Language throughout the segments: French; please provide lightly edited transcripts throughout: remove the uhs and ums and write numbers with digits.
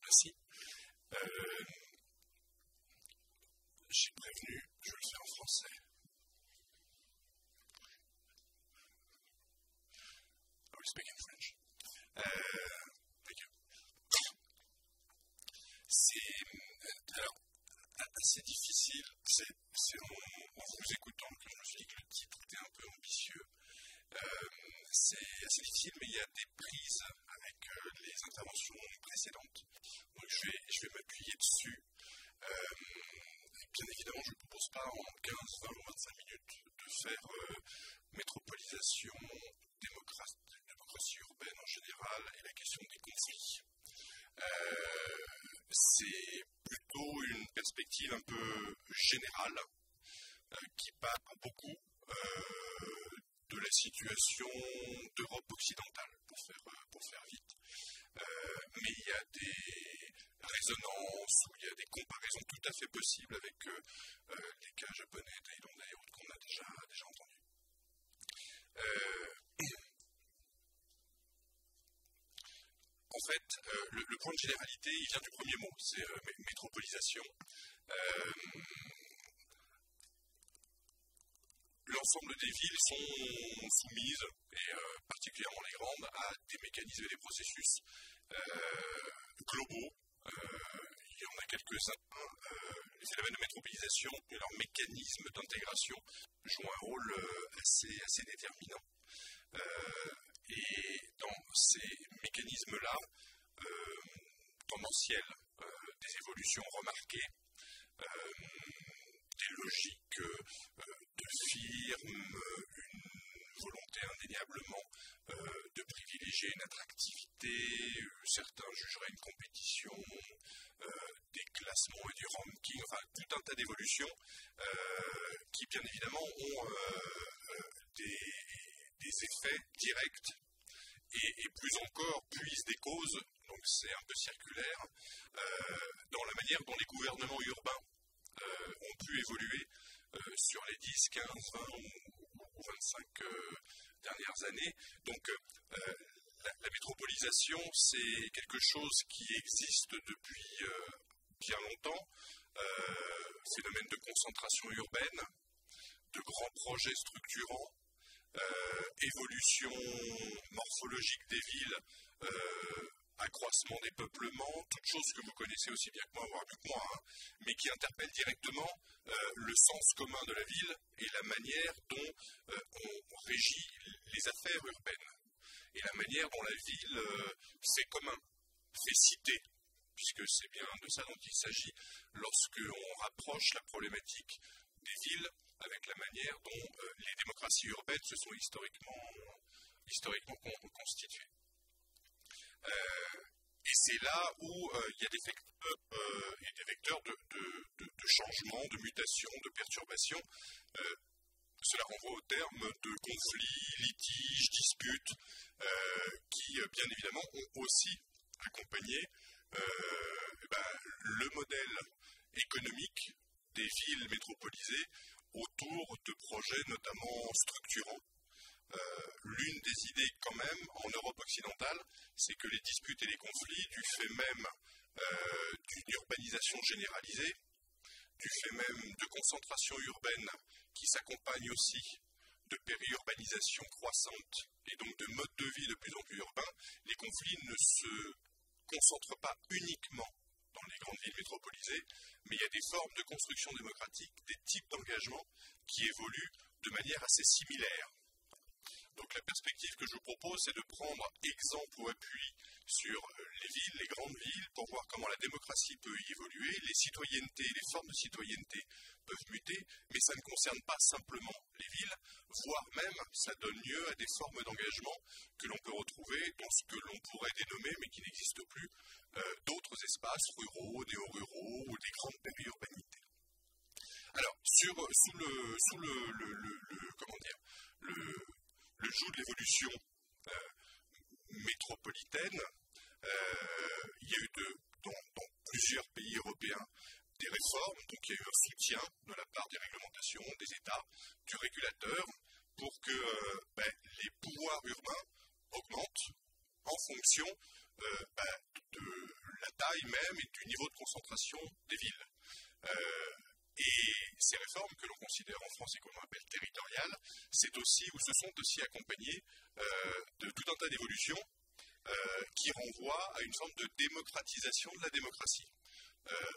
Merci. J'ai prévenu, je vais le faire en français. I will speak in French. Thank you. C'est alors assez difficile. C'est en vous écoutant que je me suis dit que le titre était un peu ambitieux. C'est assez difficile, mais il y a des prises avec les interventions précédentes. Donc je vais m'appuyer dessus. Bien évidemment, je ne propose pas en 15, 20 ou 25 minutes de faire métropolisation, démocratie urbaine en général et la question des conflits. C'est plutôt une perspective un peu générale qui part beaucoup de la situation d'Europe occidentale, pour faire vite. Mais il y a des résonances, ou il y a des comparaisons tout à fait possibles avec les cas japonais, thaïlandais et autres qu'on a déjà entendus. En fait, le point de généralité, il vient du premier mot, c'est métropolisation. L'ensemble des villes sont soumises, et particulièrement les grandes, à des mécanismes et des processus globaux. Il y en a quelques-uns. Les phénomènes de métropolisation et leurs mécanismes d'intégration jouent un rôle assez déterminant. Et dans ces mécanismes-là, tendanciels, des évolutions remarquées, des logiques de firmes, une volonté indéniablement de privilégier une attractivité, certains jugeraient une compétition, des classements et du ranking, enfin tout un tas d'évolutions qui bien évidemment ont des effets directs et plus encore puisent des causes, donc c'est un peu circulaire, dans la manière dont les gouvernements urbains ont pu évoluer sur les 10, 15, 20 ou 25 dernières années. Donc la métropolisation, c'est quelque chose qui existe depuis bien longtemps, phénomène de concentration urbaine, de grands projets structurants, évolution morphologique des villes, accroissement des peuplements, toutes choses que vous connaissez aussi bien que moi, voire mieux que moi, hein, mais qui interpellent directement le sens commun de la ville et la manière dont on régit les affaires urbaines, et la manière dont la ville fait commun, fait cité, puisque c'est bien de ça dont il s'agit lorsque on rapproche la problématique des villes avec la manière dont les démocraties urbaines se sont historiquement constituées. Et c'est là où il y a des vecteurs de changement, de mutation, de perturbation. Cela renvoie au terme de conflits, litiges, disputes, qui bien évidemment ont aussi accompagné le modèle économique des villes métropolisées autour de projets notamment structurants. L'une des idées quand même en Europe occidentale, c'est que les disputes et les conflits, du fait même d'une urbanisation généralisée, du fait même de concentration urbaine qui s'accompagne aussi de périurbanisation croissante et donc de modes de vie de plus en plus urbains, les conflits ne se concentrent pas uniquement dans les grandes villes métropolisées, mais il y a des formes de construction démocratique, des types d'engagement qui évoluent de manière assez similaire. Donc la perspective que je vous propose, c'est de prendre exemple ou appui sur les villes, les grandes villes, pour voir comment la démocratie peut y évoluer, les citoyennetés, les formes de citoyenneté peuvent muter, mais ça ne concerne pas simplement les villes, voire même ça donne lieu à des formes d'engagement que l'on peut retrouver dans ce que l'on pourrait dénommer, mais qui n'existe plus, d'autres espaces ruraux, néo-ruraux ou des grandes périurbanités. Alors, le joug de l'évolution métropolitaine, il y a eu dans plusieurs pays européens des réformes, donc il y a eu un soutien de la part des réglementations, des États, du régulateur, pour que les pouvoirs urbains augmentent en fonction de la taille même et du niveau de concentration des villes. Et ces réformes que l'on considère en France et que l'on appelle territoriales, se sont aussi accompagnées de tout un tas d'évolutions qui renvoient à une forme de démocratisation de la démocratie.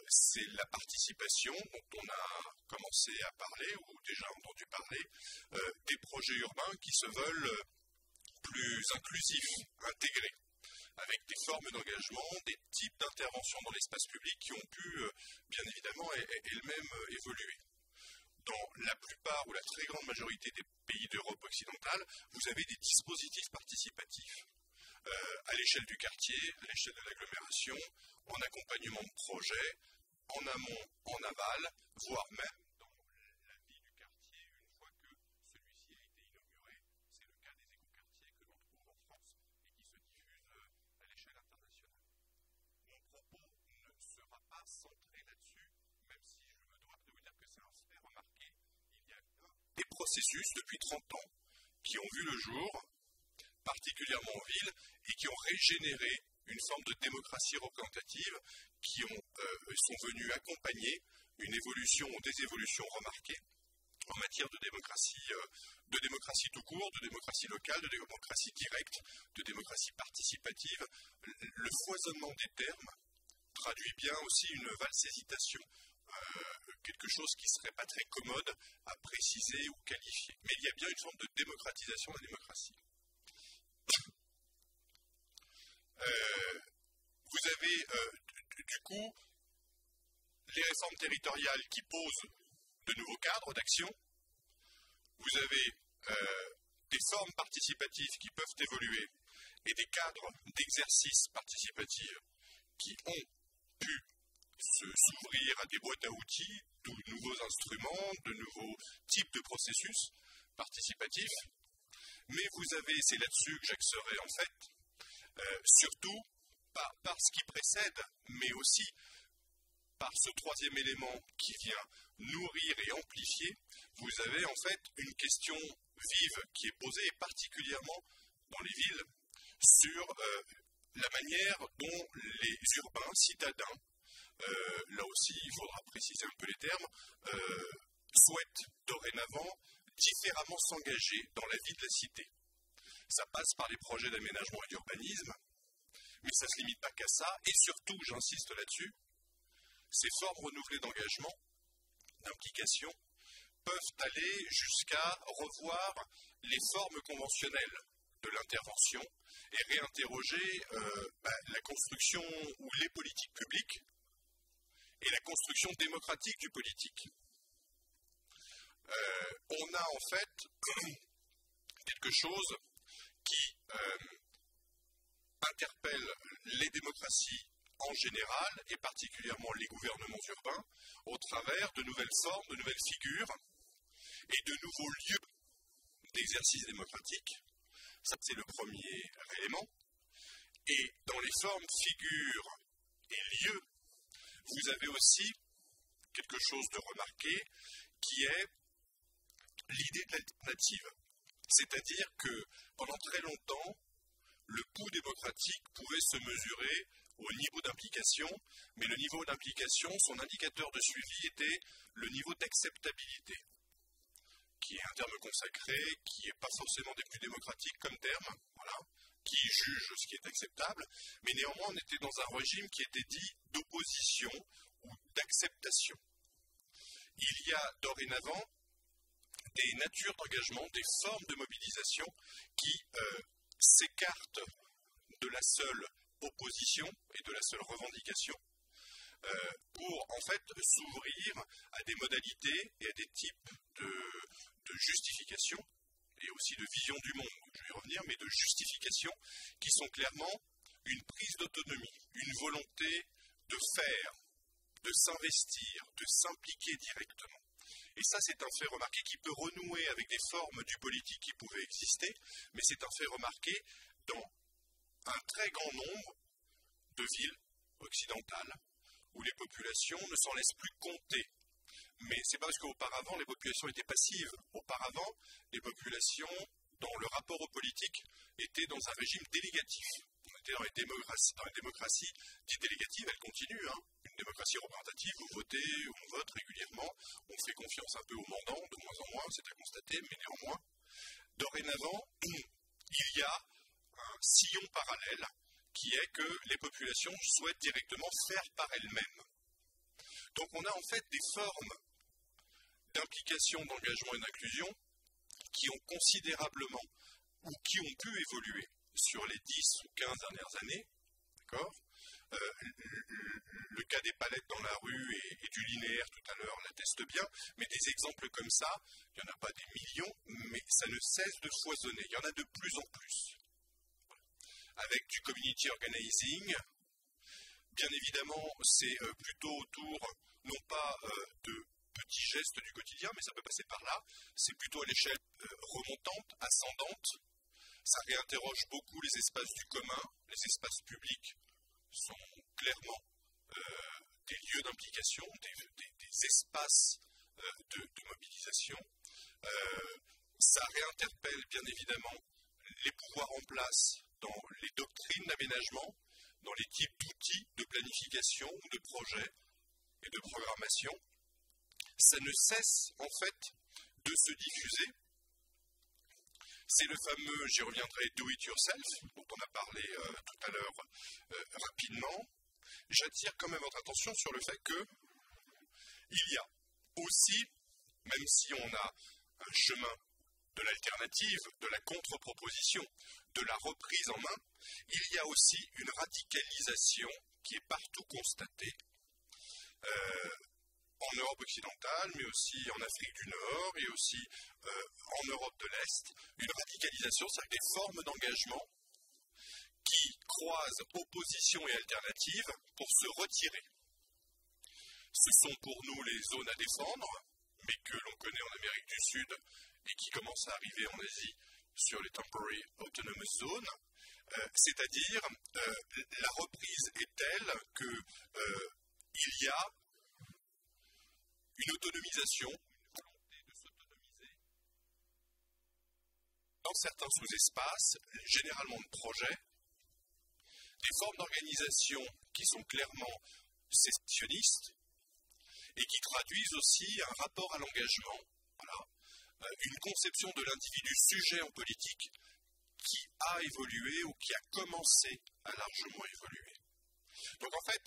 C'est la participation dont on a commencé à parler, ou déjà entendu parler, des projets urbains qui se veulent plus inclusifs, intégrés, avec des formes d'engagement, des types d'intervention dans l'espace public qui ont pu, bien évidemment, elles-mêmes évoluer. Dans la plupart ou la très grande majorité des pays d'Europe occidentale, vous avez des dispositifs participatifs à l'échelle du quartier, à l'échelle de l'agglomération, en accompagnement de projets, en amont, en aval, voire même dans la vie du quartier une fois que celui-ci a été inauguré. C'est le cas des écoquartiers que l'on trouve en France et qui se diffusent à l'échelle internationale. Mon propos ne sera pas centré là-dessus, même si je me dois de vous dire que c'est un fait remarqué. Il y a des processus depuis 30 ans qui ont vu le jour, particulièrement en ville, et qui ont régénéré une forme de démocratie représentative, qui sont venus accompagner une évolution ou des évolutions remarquées en matière de démocratie tout court, de démocratie locale, de démocratie directe, de démocratie participative. Le foisonnement des termes traduit bien aussi une valse hésitation, quelque chose qui ne serait pas très commode à préciser ou qualifier. Mais il y a bien une forme de démocratisation de la démocratie. Vous avez du coup les réformes territoriales qui posent de nouveaux cadres d'action. Vous avez des formes participatives qui peuvent évoluer et des cadres d'exercice participatif qui ont pu s'ouvrir à des boîtes à outils, de nouveaux instruments, de nouveaux types de processus participatifs. Mais vous avez, c'est là-dessus que j'axerai en fait, surtout par ce qui précède, mais aussi par ce troisième élément qui vient nourrir et amplifier, vous avez en fait une question vive qui est posée, et particulièrement dans les villes, sur la manière dont les urbains, citadins, là aussi il faudra préciser un peu les termes, souhaitent dorénavant différemment s'engager dans la vie de la cité. Ça passe par les projets d'aménagement et d'urbanisme, mais ça ne se limite pas qu'à ça, et surtout, j'insiste là-dessus, ces formes renouvelées d'engagement, d'implication, peuvent aller jusqu'à revoir les formes conventionnelles de l'intervention et réinterroger la construction ou les politiques publiques et la construction démocratique du politique. On a en fait quelque chose qui interpelle les démocraties en général et particulièrement les gouvernements urbains au travers de nouvelles formes, de nouvelles figures et de nouveaux lieux d'exercice démocratique. Ça, c'est le premier élément. Et dans les formes, figures et lieux, vous avez aussi quelque chose de remarqué qui est l'idée de l'alternative. C'est-à-dire que pendant très longtemps, le coût démocratique pouvait se mesurer au niveau d'implication, mais le niveau d'implication, son indicateur de suivi était le niveau d'acceptabilité, qui est un terme consacré, qui n'est pas forcément des plus démocratiques comme terme, voilà, qui juge ce qui est acceptable, mais néanmoins on était dans un régime qui était dit d'opposition ou d'acceptation. Il y a dorénavant des natures d'engagement, des formes de mobilisation qui s'écartent de la seule opposition et de la seule revendication pour en fait s'ouvrir à des modalités et à des types de justification et aussi de vision du monde, je vais y revenir, mais de justification qui sont clairement une prise d'autonomie, une volonté de faire, de s'investir, de s'impliquer directement. Et ça, c'est un fait remarqué qui peut renouer avec des formes du politique qui pouvaient exister, mais c'est un fait remarqué dans un très grand nombre de villes occidentales où les populations ne s'en laissent plus compter. Mais c'est pas parce qu'auparavant, les populations étaient passives. Auparavant, les populations, dans le rapport aux politiques, étaient dans un régime délégatif. On était réalité, dans les démocraties dites délégatives, elles continuent. Une démocratie représentative, vous votez, on vote régulièrement, on fait confiance un peu aux mandants, de moins en moins, c'est à constater, mais néanmoins. Dorénavant, il y a un sillon parallèle qui est que les populations souhaitent directement faire par elles-mêmes. Donc on a en fait des formes d'implication, d'engagement et d'inclusion qui ont considérablement ou qui ont pu évoluer sur les 10 ou 15 dernières années, d'accord ? Le cas des palettes dans la rue et du linéaire tout à l'heure l'atteste bien, mais des exemples comme ça, il n'y en a pas des millions, mais ça ne cesse de foisonner, il y en a de plus en plus. Avec du community organizing, bien évidemment, c'est plutôt autour, non pas de petits gestes du quotidien, mais ça peut passer par là, c'est plutôt à l'échelle remontante, ascendante, ça réinterroge beaucoup les espaces du commun, les espaces publics sont clairement des lieux d'implication, des espaces de mobilisation. Ça réinterpelle bien évidemment les pouvoirs en place dans les doctrines d'aménagement, dans les types d'outils de planification ou de projets et de programmation. Ça ne cesse en fait de se diffuser. C'est le fameux, j'y reviendrai, do it yourself, dont on a parlé tout à l'heure rapidement. J'attire quand même votre attention sur le fait qu'il y a aussi, même si on a un chemin de l'alternative, de la contre-proposition, de la reprise en main, il y a aussi une radicalisation qui est partout constatée, en Europe occidentale, mais aussi en Afrique du Nord et aussi en Europe de l'Est, une radicalisation, c'est-à-dire des formes d'engagement qui croisent opposition et alternative pour se retirer. Ce sont pour nous les zones à défendre, mais que l'on connaît en Amérique du Sud et qui commencent à arriver en Asie sur les Temporary Autonomous Zones, c'est-à-dire la reprise est telle qu'il y a une autonomisation, une volonté de s'autonomiser dans certains sous-espaces, généralement de projets, des formes d'organisation qui sont clairement sécessionnistes et qui traduisent aussi un rapport à l'engagement, une conception de l'individu sujet en politique qui a évolué ou qui a commencé à largement évoluer. Donc en fait,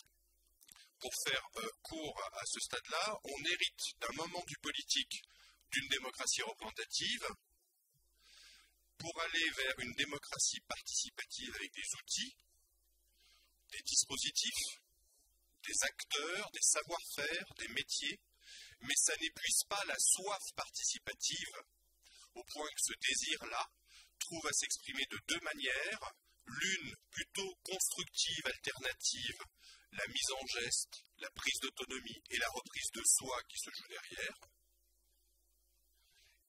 pour faire court à ce stade-là, on hérite d'un moment du politique d'une démocratie représentative pour aller vers une démocratie participative avec des outils, des dispositifs, des acteurs, des savoir-faire, des métiers, mais ça n'épuise pas la soif participative au point que ce désir-là trouve à s'exprimer de deux manières, l'une plutôt constructive, alternative, la mise en geste, la prise d'autonomie et la reprise de soi qui se joue derrière,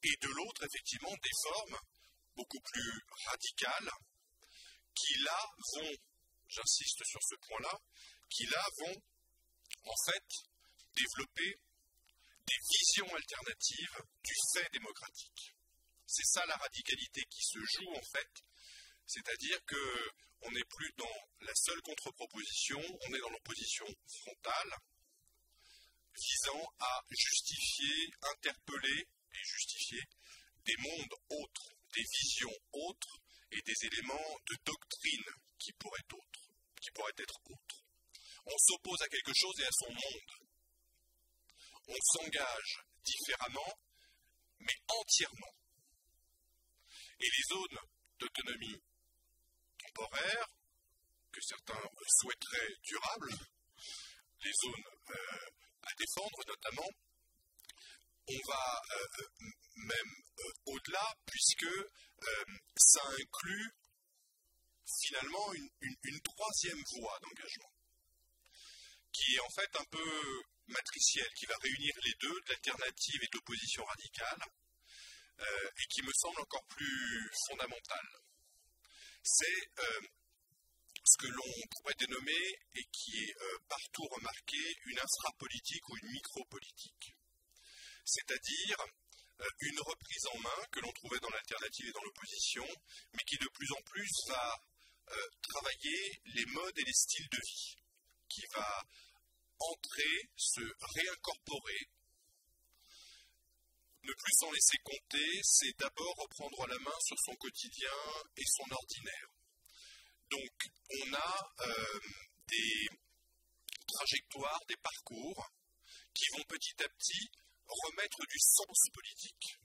et de l'autre, effectivement, des formes beaucoup plus radicales qui là vont, j'insiste sur ce point-là, qui là vont en fait développer des visions alternatives du fait démocratique. C'est ça la radicalité qui se joue en fait, c'est-à-dire qu'on n'est plus dans la seule contre-proposition, on est dans l'opposition frontale, visant à justifier, interpeller et justifier des mondes autres, des visions autres et des éléments de doctrine qui pourraient être autres. On s'oppose à quelque chose et à son monde. On s'engage différemment, mais entièrement. Et les zones d'autonomie temporaire, que certains souhaiteraient durables, les zones à défendre notamment, on va même au-delà, puisque ça inclut finalement une troisième voie d'engagement, qui est en fait un peu matricielle, qui va réunir les deux, de l'alternative et de l'opposition radicale, et qui me semble encore plus fondamentale. C'est ce que l'on pourrait dénommer, et qui est partout remarqué, une infrapolitique ou une micropolitique. C'est-à-dire une reprise en main que l'on trouvait dans l'alternative et dans l'opposition, mais qui de plus en plus va travailler les modes et les styles de vie, qui va entrer, se réincorporer, ne plus s'en laisser compter, c'est d'abord reprendre la main sur son quotidien et son ordinaire. Donc, on a des trajectoires, des parcours qui vont petit à petit remettre du sens politique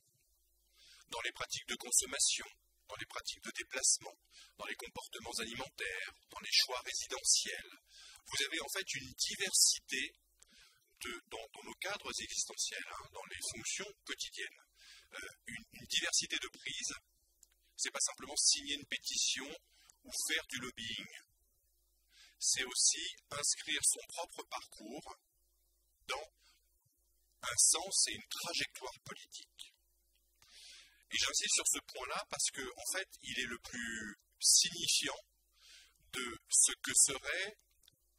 dans les pratiques de consommation, dans les pratiques de déplacement, dans les comportements alimentaires, dans les choix résidentiels. Vous avez en fait une diversité dans nos cadres existentiels, dans les fonctions quotidiennes. Une diversité de prises, c'est pas simplement signer une pétition ou faire du lobbying. C'est aussi inscrire son propre parcours dans un sens et une trajectoire politique. Et j'insiste sur ce point-là parce que, en fait, il est le plus signifiant de ce que serait,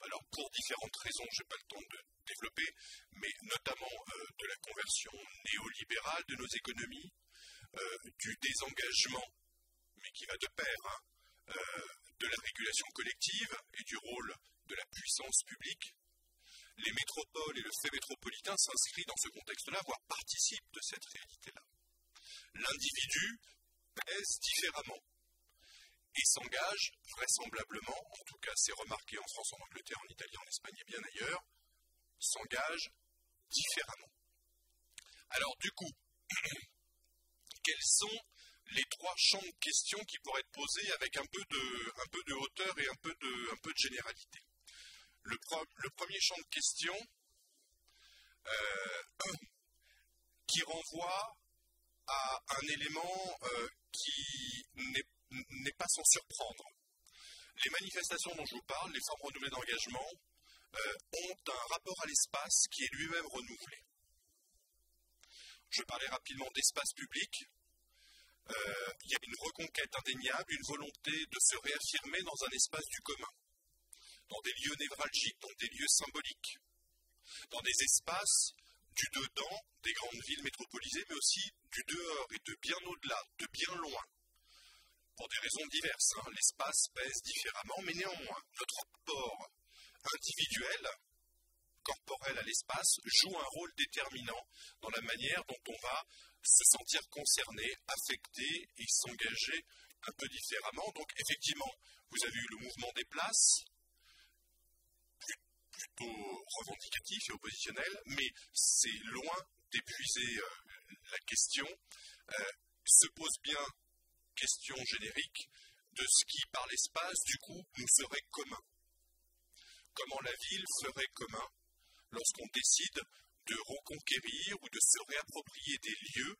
alors pour différentes raisons, je n'ai pas le temps de développer, mais notamment de la conversion néolibérale de nos économies, du désengagement, mais qui va de pair, de la régulation collective et du rôle de la puissance publique. Les métropoles et le fait métropolitain s'inscrivent dans ce contexte-là, voire participent de cette réalité-là. L'individu pèse différemment et s'engage vraisemblablement, en tout cas c'est remarqué en France, en Angleterre, en Italie, en Espagne et bien ailleurs, s'engage différemment. Alors du coup, quels sont les trois champs de questions qui pourraient être posés avec un peu de hauteur et un peu de généralité? Le premier champ de questions qui renvoie à un élément qui n'est pas sans surprendre. Les manifestations dont je vous parle, les formes renouvelées d'engagement, ont un rapport à l'espace qui est lui-même renouvelé. Je parlais rapidement d'espace public. Il y a une reconquête indéniable, une volonté de se réaffirmer dans un espace du commun, dans des lieux névralgiques, dans des lieux symboliques, dans des espaces du dedans des grandes villes métropolisées, mais aussi du dehors et de bien au-delà, de bien loin. Pour des raisons diverses, l'espace pèse différemment, mais néanmoins, notre rapport individuel, corporel à l'espace, joue un rôle déterminant dans la manière dont on va se sentir concerné, affecté et s'engager un peu différemment. Donc effectivement, vous avez eu le mouvement des places, plutôt revendicatif et oppositionnel, mais c'est loin d'épuiser la question. Se pose bien question générique de ce qui, par l'espace, du coup, nous serait commun. Comment la ville serait commun lorsqu'on décide de reconquérir ou de se réapproprier des lieux,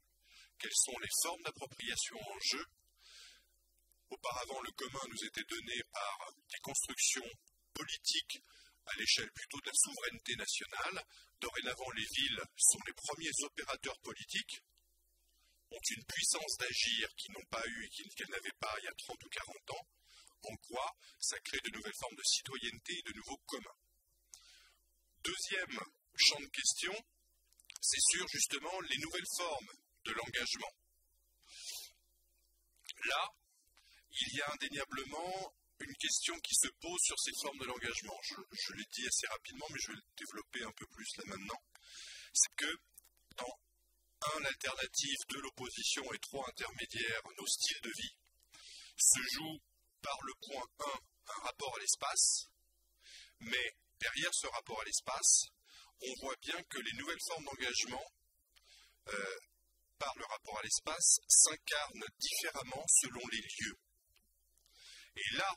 quelles sont les formes d'appropriation en jeu. Auparavant, le commun nous était donné par des constructions politiques à l'échelle plutôt de la souveraineté nationale. Dorénavant, les villes sont les premiers opérateurs politiques, ont une puissance d'agir qu'ils n'ont pas eue et qu'elles n'avaient pas il y a 30 ou 40 ans, en quoi ça crée de nouvelles formes de citoyenneté et de nouveaux communs. Deuxième champ de question, c'est sur justement les nouvelles formes de l'engagement. Là, il y a indéniablement une question qui se pose sur ces formes de l'engagement. Je l'ai dit assez rapidement, mais je vais le développer un peu plus là maintenant. C'est que dans l'alternative de l'opposition et trois intermédiaires, nos styles de vie, se joue par le point 1 un rapport à l'espace, mais derrière ce rapport à l'espace, on voit bien que les nouvelles formes d'engagement, par le rapport à l'espace, s'incarnent différemment selon les lieux. Et là,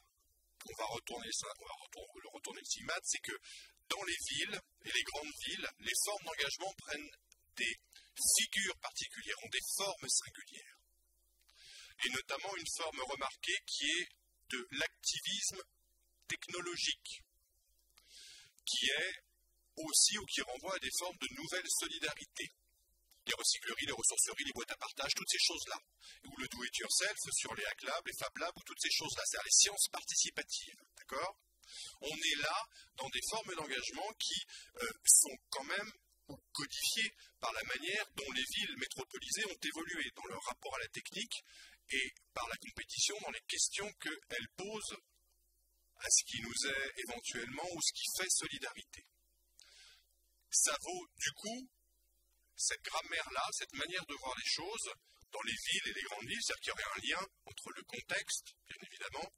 on va retourner le stigmate, c'est que dans les villes et les grandes villes, les formes d'engagement prennent des figures particulières, ont des formes singulières. Et notamment une forme remarquée qui est de l'activisme technologique, qui est aussi ou qui renvoie à des formes de nouvelles solidarités. Les recycleries, les ressourceries, les boîtes à partage, toutes ces choses-là. Ou le do-it-yourself sur les Hack Labs, les Fab Labs, ou toutes ces choses-là, c'est-à-dire les sciences participatives. D'accord ? On est là dans des formes d'engagement qui sont quand même codifiées par la manière dont les villes métropolisées ont évolué, dans leur rapport à la technique et par la compétition dans les questions qu'elles posent à ce qui nous est éventuellement ou ce qui fait solidarité. Ça vaut du coup cette grammaire-là, cette manière de voir les choses dans les villes et les grandes villes, c'est-à-dire qu'il y aurait un lien entre le contexte, bien évidemment,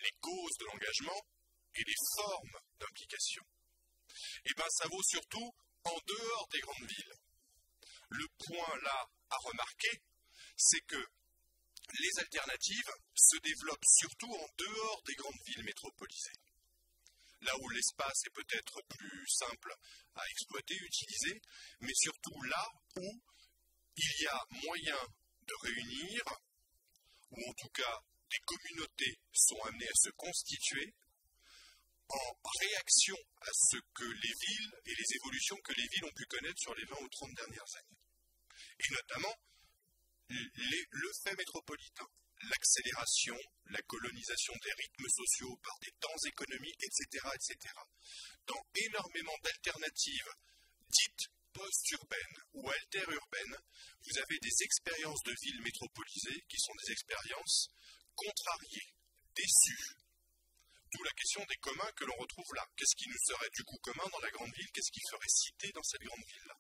les causes de l'engagement et les formes d'implication. Et bien ça vaut surtout en dehors des grandes villes. Le point là à remarquer, c'est que les alternatives se développent surtout en dehors des grandes villes métropolisées. Là où l'espace est peut-être plus simple à exploiter, utiliser, mais surtout là où il y a moyen de réunir, ou en tout cas des communautés sont amenées à se constituer en réaction à ce que les villes et les évolutions que les villes ont pu connaître sur les 20 ou 30 dernières années. Et notamment le fait métropolitain, l'accélération, la colonisation des rythmes sociaux par des temps économiques, etc., etc. Dans énormément d'alternatives dites post-urbaines ou alter-urbaines, vous avez des expériences de villes métropolisées qui sont des expériences contrariées, déçues. D'où la question des communs que l'on retrouve là. Qu'est-ce qui nous serait du coup commun dans la grande ville? Qu'est-ce qui ferait cité dans cette grande ville-là?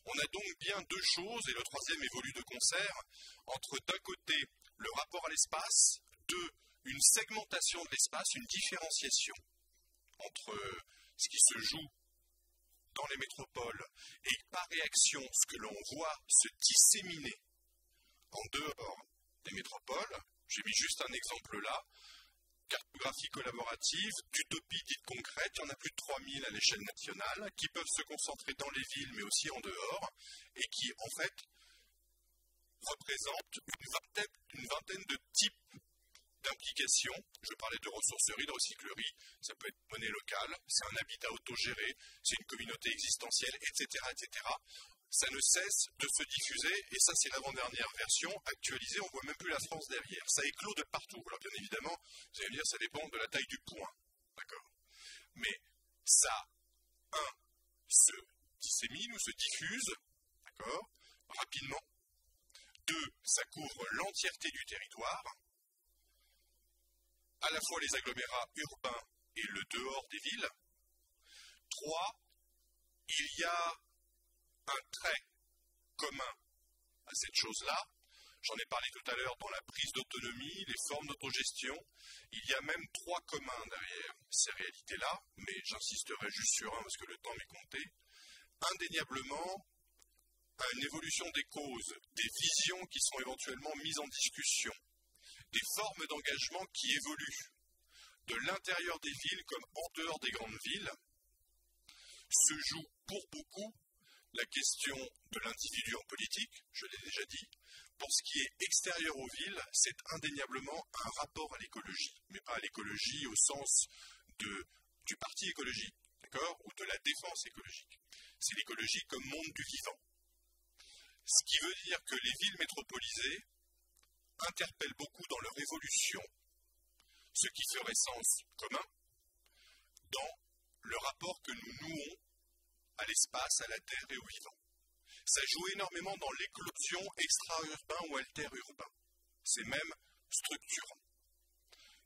On a donc bien deux choses, et le troisième évolue de concert, entre d'un côté le rapport à l'espace, deux, une segmentation de l'espace, une différenciation entre ce qui se joue dans les métropoles et par réaction ce que l'on voit se disséminer en dehors des métropoles. J'ai mis juste un exemple là. Cartographie collaborative, d'utopie dite concrète, il y en a plus de 3000 à l'échelle nationale, qui peuvent se concentrer dans les villes mais aussi en dehors, et qui en fait représentent une vingtaine de types d'implications. Je parlais de ressourcerie, de recyclerie, ça peut être monnaie locale, c'est un habitat autogéré, c'est une communauté existentielle, etc., etc. Ça ne cesse de se diffuser, et ça c'est l'avant-dernière version, actualisée, on ne voit même plus la France derrière. Ça éclot de partout. Alors bien évidemment, vous allez me dire, ça dépend de la taille du point, d'accord. Mais ça, se dissémine ou se diffuse, d'accord, rapidement. 2, ça couvre l'entièreté du territoire, à la fois les agglomérats urbains et le dehors des villes. 3, il y a un trait commun à cette chose-là. J'en ai parlé tout à l'heure dans la prise d'autonomie, les formes d'autogestion. Il y a même 3 communs derrière ces réalités-là, mais j'insisterai juste sur un parce que le temps m'est compté. Indéniablement, à une évolution des causes, des visions qui sont éventuellement mises en discussion, des formes d'engagement qui évoluent de l'intérieur des villes comme en dehors des grandes villes, se joue pour beaucoup la question de l'individu en politique, je l'ai déjà dit. Pour ce qui est extérieur aux villes, c'est indéniablement un rapport à l'écologie, mais pas à l'écologie au sens du parti écologique, d'accord, ou de la défense écologique. C'est l'écologie comme monde du vivant. Ce qui veut dire que les villes métropolisées interpellent beaucoup dans leur évolution ce qui ferait sens commun dans le rapport que nous nouons à l'espace, à la terre et au vivant. Ça joue énormément dans l'éclosion extra-urbain ou alter-urbain. C'est même structurant.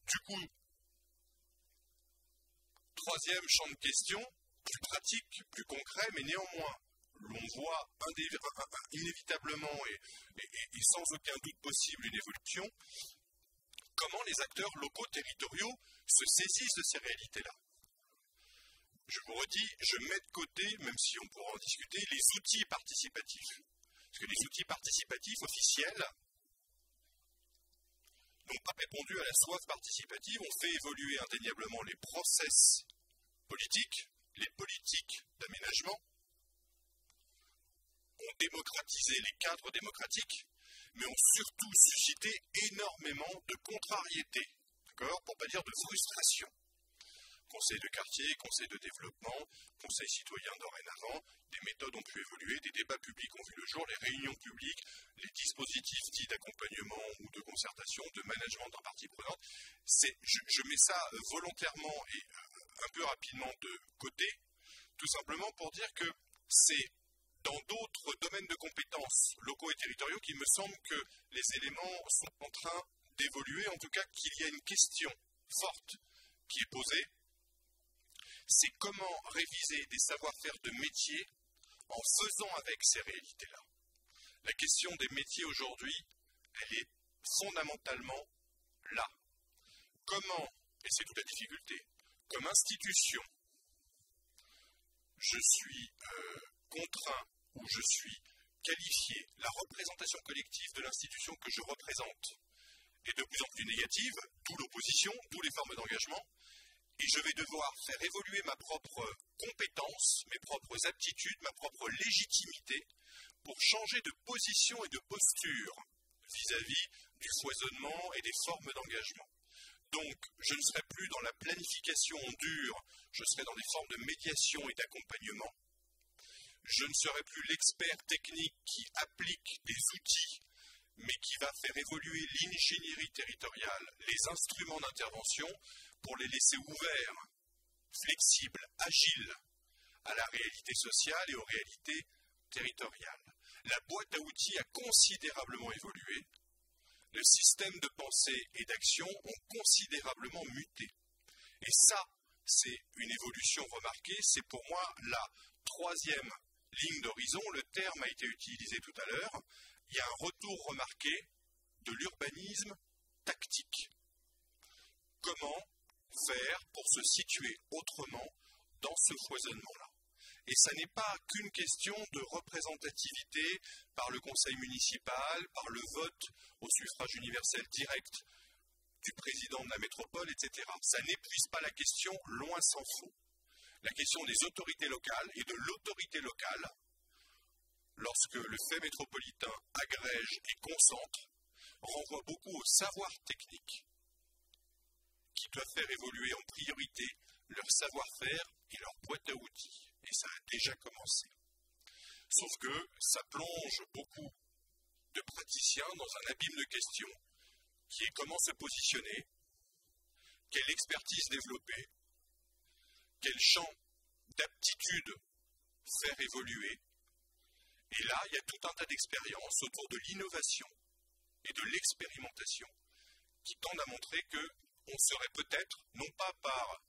Du coup, troisième champ de question, plus pratique, plus concret, mais néanmoins, l'on voit inévitablement et sans aucun doute possible une évolution, comment les acteurs locaux territoriaux se saisissent de ces réalités-là. Je vous redis, je mets de côté, même si on pourra en discuter, les outils participatifs. Parce que les outils participatifs officiels n'ont pas répondu à la soif participative, ont fait évoluer indéniablement les process politiques, les politiques d'aménagement, ont démocratisé les cadres démocratiques, mais ont surtout suscité énormément de contrariété, d'accord, pour ne pas dire de frustration. Conseil de quartier, conseil de développement, conseil citoyen dorénavant, des méthodes ont pu évoluer, des débats publics ont vu le jour, les réunions publiques, les dispositifs dits d'accompagnement ou de concertation, de management en partie prenante. Je mets ça volontairement et un peu rapidement de côté, tout simplement pour dire que c'est dans d'autres domaines de compétences locaux et territoriaux qu'il me semble que les éléments sont en train d'évoluer, en tout cas qu'il y a une question forte qui est posée, c'est comment réviser des savoir-faire de métier en faisant avec ces réalités-là. La question des métiers aujourd'hui, elle est fondamentalement là. Comment, et c'est toute la difficulté, comme institution, je suis contraint ou je suis qualifié, la représentation collective de l'institution que je représente est de plus en plus négative, d'où l'opposition, d'où les formes d'engagement, et je vais devoir faire évoluer ma propre compétence, mes propres aptitudes, ma propre légitimité pour changer de position et de posture vis-à-vis du foisonnement et des formes d'engagement. Donc, je ne serai plus dans la planification dure, je serai dans des formes de médiation et d'accompagnement. Je ne serai plus l'expert technique qui applique des outils, mais qui va faire évoluer l'ingénierie territoriale, les instruments d'intervention, pour les laisser ouverts, flexibles, agiles à la réalité sociale et aux réalités territoriales. La boîte à outils a considérablement évolué. Le système de pensée et d'action ont considérablement muté. Et ça, c'est une évolution remarquée. C'est pour moi la troisième ligne d'horizon. Le terme a été utilisé tout à l'heure. Il y a un retour remarqué de l'urbanisme tactique. Comment faire pour se situer autrement dans ce foisonnement-là? Et ça n'est pas qu'une question de représentativité par le conseil municipal, par le vote au suffrage universel direct du président de la métropole, etc. Ça n'épuise pas la question, loin s'en faut. La question des autorités locales et de l'autorité locale, lorsque le fait métropolitain agrège et concentre, renvoie beaucoup au savoir technique qui doivent faire évoluer en priorité leur savoir-faire et leur boîte à outils. Et ça a déjà commencé. Sauf que ça plonge beaucoup de praticiens dans un abîme de questions qui est comment se positionner, quelle expertise développer, quel champ d'aptitude faire évoluer. Et là, il y a tout un tas d'expériences autour de l'innovation et de l'expérimentation qui tendent à montrer qu'on serait peut-être, non pas par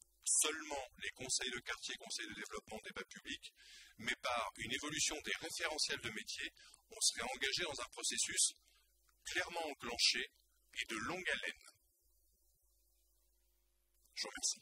seulement les conseils de quartier, conseils de développement, débat public, mais par une évolution des référentiels de métier, on serait engagé dans un processus clairement enclenché et de longue haleine. Je vous remercie.